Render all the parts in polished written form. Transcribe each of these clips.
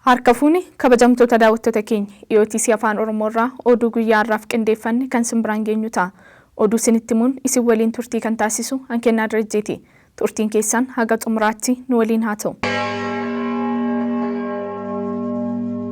Harka fuuni kabajamtoota daawwattoota keenya EOTC afaan Oromoorraa oduu guyyaarraaf qindeeffanne kan simbiraan geenyu ta'a. Oduu isinitti himuun isin waliin turtii kan taasisu Hankennaa Direjjeeti. Turtiin keessan haga xumuraatti nu waliin haa ta'u.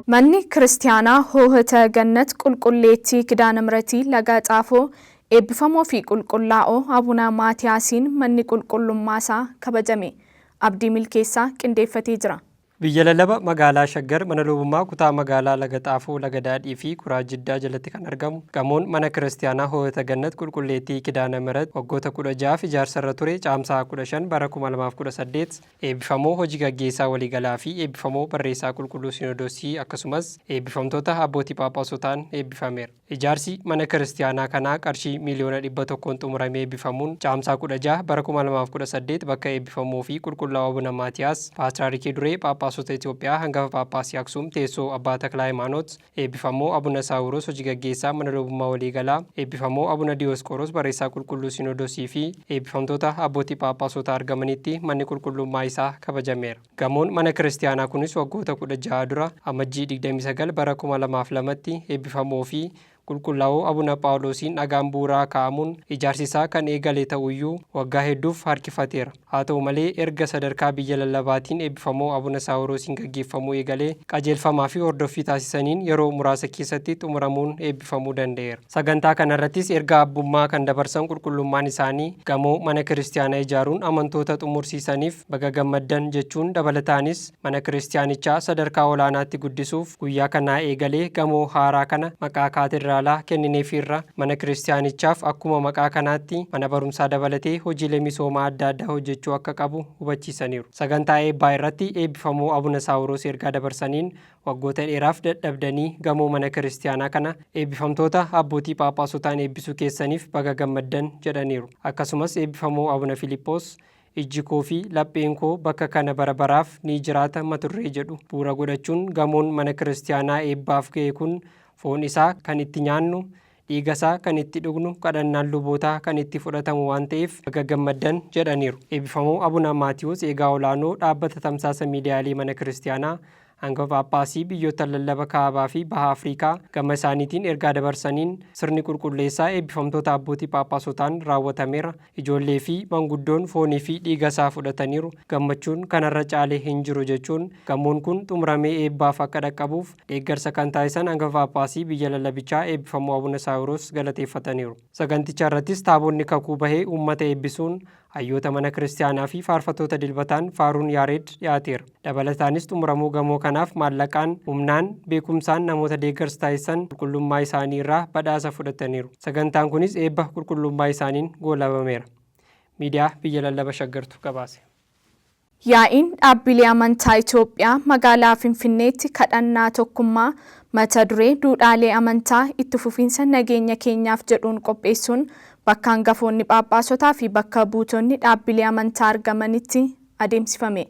Manni Kiristaanaa Hoohata Gannat Qulqulleettii Kidaana Miratii Laga Xaafoo eebbifamoo fi qulqullaa'oo Abuna Maatiyaasiin manni qulqullummaasaa kabajame. Abdii Milkeessaa qindeeffatee jira. Biyya lallaba magaalaa Shaggar mana lubummaa kutaa magaalaa Laga Xaafoo Laga Daadhii fi Kuraa Jiddaa jalatti kan argamu gamoon mana Kiristaanaa Hoohata Gannat Qulqulleettii Kidaana Mirat waggoota 16 ijaarsarra ture caamsaa 15 bara 2018 eebbifamoo hojii gaggeessaa waliigalaa fi eebbifamoo barreessaa qulqulluu Sinodoosii akkasumas eebbifamtoota abbootii phaaphaasootaan eebbifameera. Ijaarsi mana Kiristaanaa kanaa qarshii miliyoona 100 xumuramee eebbifamuun caamsaa 16 bara 2018 bakka eebbifamuu fi qulqullaa'oo Abuna Maatiyaas Paatriyaarkii duree Phaaphaasota Itoophiyaa hangafa Phaaphaasii Aksuum teessoo Abbaa Taklaa Hayimaanoot eebbifamoo Abuna Saawuroos hojii gaggeessaa mana lubummaa waliigalaa eebbifamoo Abuna Diyoosqoroos barreessaa qulqulluu Sinodoosii fi eebbifamtoota abbootii phaaphaasota argamanitti manni qulqullummaa isaa kabajameera. Gamoon mana Kiristaanaa kunis waggoota 16 dura amajjii 29 bara 2002tti eebbifamuu fi qulqullaa'oo Abuna Phaawulosiin dhagaan bu'uuraa kaa'amuun ijaarsisaa kan eegale ta'uyyuu waggaa hedduuf harkifateera. Haa ta'u malee erga sadarkaa biyya lallabaatiin eebbifamoo Abuna Saawuroosiin gaggeeffamuu eegalee qajeelfamaa fi hordoffii taasisaniin yeroo muraasa keessatti xumuramuun eebbifamuu danda'eera. Sagantaa kanarrattis erga abbummaa kan dabarsan qulqullummaan isaanii gamoo mana Kiristaanaa ijaaruun amantoota xumursiisaniif baga gammaddan jechuun dabalataanis mana Kiristaanichaa sadarkaa olaanaatti guddisuuf guyyaa kanaa eegalee gamoo haaraa kana maqaa kaatedraalaa kennineefirra mana Kiristaanichaaf akkuma maqaa kanaatti mana barumsaa dabalatee hojiilee misoomaa adda addaa hojjechuu akka qabu hubachiisaniiru. Sagantaa eebbaa irratti eebbifamoo Abuna Saawuroos ergaa dabarsaniin waggoota dheeraaf dadhabdanii gamoo mana Kiristaanaa kana eebbifamtoota abbootii phaaphaasootaan eebbisuu keessaniif baga gammaddan jedhaniiru. Akkasumas eebbifamoo Abuna Filiiphoos ijji koo fi lapheen koo bakka kana bara baraaf ni jiraata maturree jedhu bu'uura godhachuun gamoon mana Kiristaanaa eebbaaf ga'e kun foon isaa kan itti nyaannu dhiiga isaa kan itti dhugnu kadhannaan lubootaa kan itti fudhatamu waan ta'eef baga gammaddan jedhaniiru. Eebbifamoo Abuna Maatiyoos eegaa olaanoo dhaabbata tamsaasa miidiyaalee mana Kiristaanaa hangafa Phaaphaasii biyyoota lallaba kaabaa fi baha Afrikaa gama isaaniitiin ergaa dabarsaniin sirni qulqulleessaa eebbifamtoota abbootii phaaphaasootaan raawwatameera. Ijoollee fi manguddoon foonii fi dhiiga isaa fudhataniiru. Gammachuun kanarra caalee hin jiru jechuun gamoon kun xumuramee eebbaaf akka dhaqqabuuf deeggarsa kan taasisan hangafa Phaaphaasii biyya lallabichaa eebbifamoo Abuna Saawuroos galateeffataniiru. Saganticha irrattis taabonni kakuu bahee uummata eebbisuun hayyoota mana Kiristaanaa fi faarfattoota dilbataan faaruun yaareed dhiyaateera. Dabalataanis xumuramuu gamoo kanaaf maallaqaan, humnaan, beekumsaan namoota deeggarsa taasisan qulqullummaa isaanii irraa badhaasa fudhataniiru. Sagantaan kunis eebba qulqullummaa isaaniin goolabameera. Miidiyaa biyya lallaba Shaggartu gabaase. Yaa'iin dhaabbilee amantaa Itoophiyaa magaalaa Finfinneetti kadhannaa tokkummaa mata duree duudhaalee amantaa itti fufiinsa nageenya keenyaaf jedhuun qopheessuun bakka hangafoonni phaaphaasootaa fi bakka buutonni dhaabbilee amantaa argamanitti adeemsifame.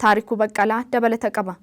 Taarikuu Baqqalaa dabalata qaba.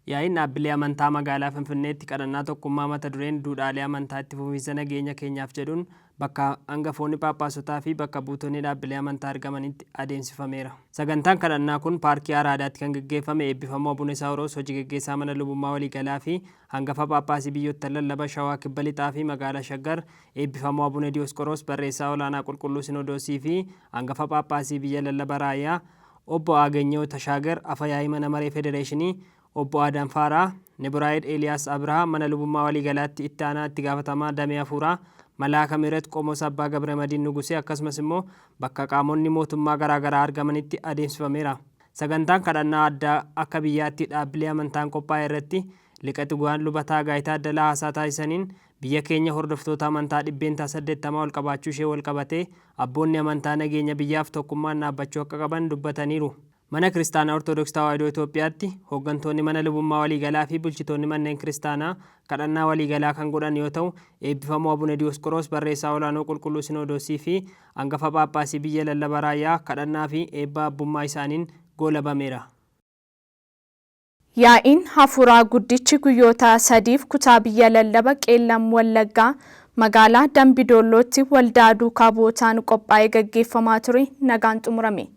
Yaa'iin dhaabbilee amantaa magaalaa Finfinneetti kadhannaa tokkummaa mata dureen duudhaalee amantaa itti fufiinsa nageenya keenyaaf jedhuun bakka hangafoonni phaaphaasootaa fi bakka buutonni dhaabbilee amantaa argamanitti adeemsifameera. Sagantaan kadhannaa kun paarkii Araadaatti kan gaggeeffame eebbifamoo Abuna Saawuroos hojii gaggeessaa mana lubummaa waliigalaa fi hangafa Phaaphaasii biyyoota lallaba Shawaa Kibba Lixaa fi magaalaa Shaggar eebbifamoo Abuna Diyoosqoroos barreessaa olaanaa qulqulluu Sinodoosii fi hangafa Phaaphaasii biyya lallaba Raayyaa obbo Aaganyoo Tashaagar Afayaayii mana maree Federeeshinii obbo Adam Faaraa Nibiraayid Eeliyaas Abrahaa mana lubummaa waliigalaatti itti aanaa itti gaafatamaa damee afuuraa Malaaka Miret Qomoos Abbaa Gabramadiin Nugusee akkasumas immoo bakka qaamonni mootummaa garaagaraa argamanitti adeemsifameera. Sagantaan kadhannaa addaa akka biyyaatti dhaabbilee amantaan qophaa'e irratti liqati gu'aan lubataa Gaayitaa Addalaa haasaa taasisaniin biyya keenya hordoftoota amantaa 180 ol qabaachuu ishee wal qabatee abboonni amantaa nageenya biyyaaf tokkummaan dhaabbachuu akka qaban dubbataniiru. Mana Kiristaanaa Ortodoksii Tawaahidoo Itoophiyaatti hooggantoonni mana lubummaa waliigalaa fi bulchitoonni manneen kiristaanaa kadhannaa waliigalaa kan godhan yoo ta'u eebbifamoo Abuna Diyoosqoroos barreessaa olaanoo qulqulluu Sinodoosii fi hangafa Phaaphaasii biyya lallaba Raayyaa kadhannaa fi eebba abbummaa isaaniin goolabameera. Yaa'iin hafuuraa guddichi guyyoota 3 kutaa biyya lallaba Qeellam Wallaggaa magaalaa Dambidollootti waldaa duukaa bu'ootaan qophaa'ee gaggeeffamaa ture nagaan xumurame.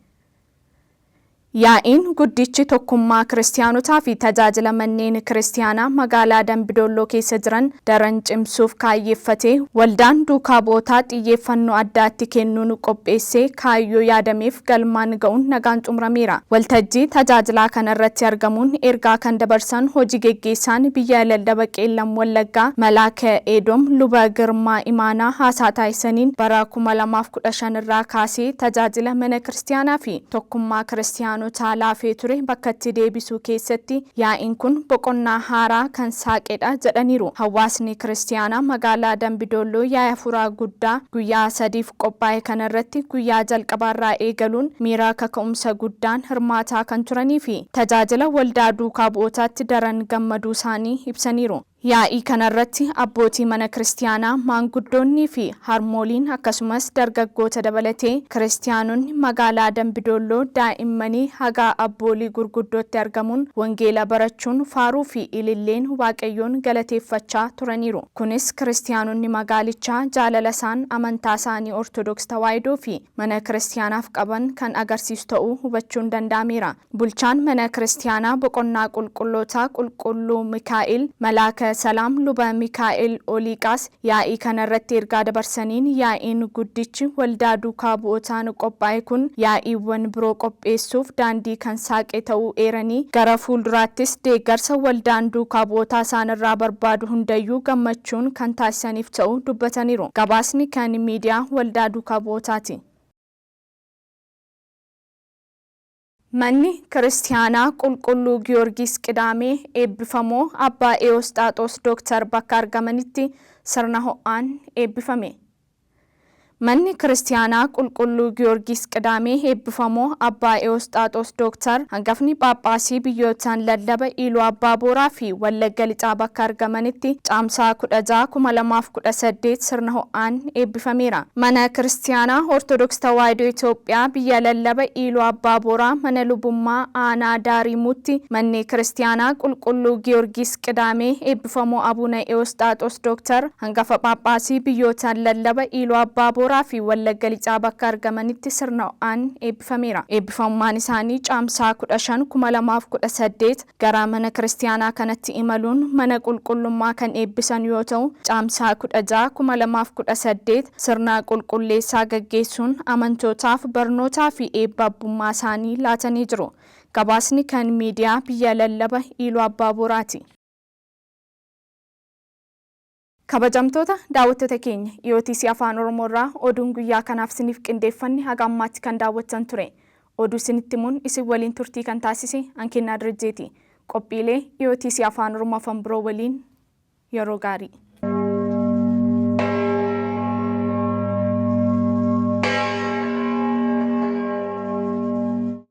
Yaa'iin guddichi tokkummaa kiristaanotaa fi tajaajila manneen kiristaanaa magaalaa Dambidolloo keessa jiran daran cimsuuf kaayyeeffatee waldaan duukaa bu'ootaa xiyyeeffannoo addaatti kennuun qopheessee kaayyoo yaadameef galmaan ga'uun nagaan xumurameera. Waltajjii tajaajilaa kanarratti argamuun ergaa kan dabarsan hojii geggeessaan biyya lallaba qeellam wallaggaa Malaaka Eedom Luba Girmaa Imaanaa haasaa taasisaniin bara 2015 irraa kaasee tajaajila mana kiristaanaa fi tokkummaa kiristaanaa laafee ture bakkatti deebisuu keessatti yaa'iin kun boqonnaa haaraa kan saaqedha jedhaniiru. Hawaasni kiristaanaa magaalaa Dambidolloo yaa'ii furaa guddaa guyyaa 3f qophaa'e kanarratti guyyaa jalqabaarraa eegaluun miira kaka'umsa guddaan hirmaataa kan turanii fi tajaajila waldaa duukaa bu'ootaatti daran gammaduu isaanii ibsaniiru. Yaa'ii kanarratti abbootii mana kiristaanaa maanguddoonnii fi harmooliin akkasumas dargaggoota dabalatee kiristaanonni magaalaa Dambidolloo daa'immanii haga abboolii gurguddootti argamuun wangeela barachuun faaruu fi ililleen waaqayyoon galateeffachaa turaniiru. Kunis kiristaanonni magaalichaa jaalala isaan amantaa isaanii Ortodoks Tawaahidoo fi mana kiristaanaaf qaban kan agarsiisu ta'uu hubachuun danda'ameera. Bulchaan mana kiristaanaa boqonnaa qulqullootaa qulqulluu Mikaa'el Malaaka Salaam Luba Mikaa'el Oliiqaas yaa'ii kanarratti ergaa dabarsaniin yaa'iin guddichi waldaa duukaa bu'ootaan qophaa'e kun yaa'iiwwan biroo qopheessuuf daandii kan saaqe ta'uu eeranii gara fuulduraattis deeggarsa waldaan duukaa bu'ootaa isaanirraa barbaadu hundayyuu gammachuun kan taasisaniif ta'uu dubbataniiru. Gabaasni kan miidiyaa waldaa duukaa bu'ootaati. Manni kiristaanaa qulqulluu Giyoorgis Qidaamee eebbifamoo abbaa Ewoosxaaxoos Dooktar bakka argamanitti sirna ho'aan eebbifame. Manni kiristaanaa qulqulluu Giyoorgis Qidaamee eebbifamoo abbaa Ewoosxaaxoos Dooktar hangafni Phaaphaasii biyyootaan lallaba Iluu Abbaa Booraa fi Wallagga Lixaa bakka argamanitti caamsaa 16 2018 sirna ho'aan eebbifameera. Mana kiristaanaa Ortodoks Tawaahidoo Itoophiyaa biyya lallaba Iluu Abbaa Booraa mana lubummaa aanaa Daarimuutti manni kiristaanaa qulqulluu Giyoorgis Qidaamee eebbifamoo Abuna Ewoosxaaxoos Dooktar hangafa Phaaphaasii biyyootaan lallaba Iluu Abbaa Booraa fi Wallagga Lixaa bakka argamanitti sirna ho'aan eebbifameera. Eebbifammaan isaanii caamsaa 15 2018 gara mana kiristaanaa kanatti imaluun mana qulqullummaa kan eebbisan yoo ta'u caamsaa 16 2018 sirna qulqulleessaa gaggeessuun amantootaaf barnootaa fi eebba abbummaa isaanii laatanii jiru. Gabaasni kan miidiyaa biyya lallaba Iluu Abbaa Booraati. Kabajamtoota daawwattoota keenya EOTC Afaan Oromoo irraa oduun guyyaa kanaaf isiniif qindeeffanne haga ammaatti kan daawwattan ture. Oduu isinitti himuun isin waliin turtii kan taasise Ankennaa Dirjeeti. Qophiilee EOTC Afaan Oromoo afaan biroo waliin yeroo gaarii.